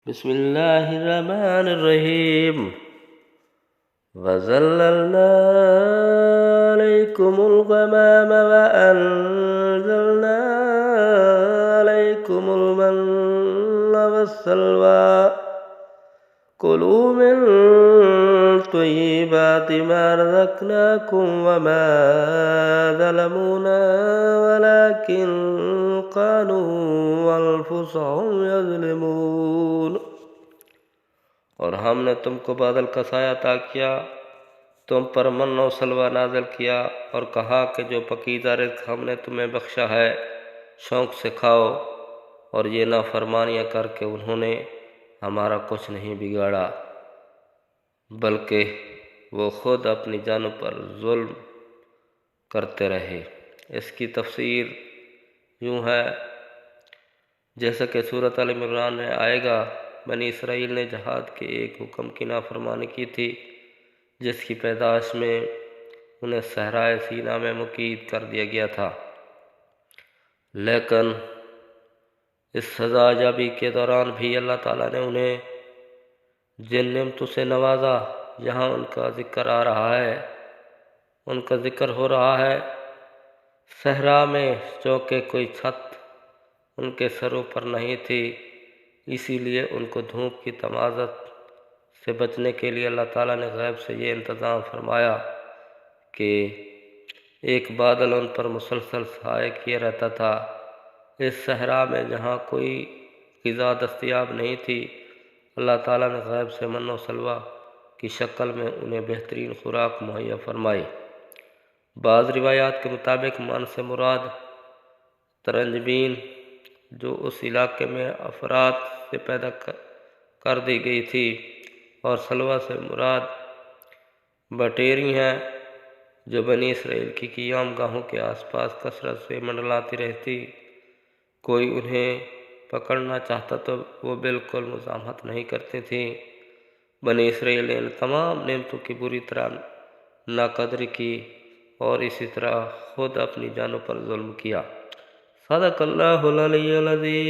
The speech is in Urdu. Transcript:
بسم الله الرحمن الرحيم وظللنا عليكم الغمام وأنزلنا عليكم المن والسلوى كلوا من طيبات ما رزقناكم وما ظلمونا ولكن كانوا أنفسهم يظلمون۔ اور ہم نے تم کو بادل کا سایہ عطا کیا، تم پر من و سلوہ نازل کیا اور کہا کہ جو پکیزہ رزق ہم نے تمہیں بخشا ہے شوق سے کھاؤ، اور یہ نافرمانیاں کر کے انہوں نے ہمارا کچھ نہیں بگاڑا بلکہ وہ خود اپنی جانوں پر ظلم کرتے رہے۔ اس کی تفسیر یوں ہے جیسا کہ سورۃ آل عمران میں آئے گا، بنی اسرائیل نے جہاد کے ایک حکم کی نافرمانی کی تھی جس کی پیدائش میں انہیں صحرائے سینا میں مقید کر دیا گیا تھا، لیکن اس سزا یابی کے دوران بھی اللہ تعالیٰ نے انہیں جن نعمتوں سے نوازا، یہاں ان کا ذکر آ رہا ہے، ان کا ذکر ہو رہا ہے۔ صحرا میں چونکہ کوئی چھت ان کے سروں پر نہیں تھی، اسی لیے ان کو دھوپ کی تمازت سے بچنے کے لیے اللہ تعالیٰ نے غیب سے یہ انتظام فرمایا کہ ایک بادل ان پر مسلسل سایہ کیے رہتا تھا۔ اس صحرا میں جہاں کوئی غذا دستیاب نہیں تھی، اللہ تعالیٰ نے غیب سے من و سلوہ کی شکل میں انہیں بہترین خوراک مہیا فرمائی۔ بعض روایات کے مطابق من سے مراد ترنجبین جو اس علاقے میں افراد سے پیدا کر دی گئی تھی، اور سلوہ سے مراد بٹیری ہیں جو بنی اسرائیل کی قیام گاہوں کے آس پاس کثرت سے منڈلاتی رہتی۔ کوئی انہیں پکڑنا چاہتا تو وہ بالکل مزاحمت نہیں کرتی تھیں۔ بنی اسرائیل نے ان تمام نعمتوں کی بری طرح ناقدری کی اور اسی طرح خود اپنی جانوں پر ظلم کیا۔ صدق اللہ العلی العظیم۔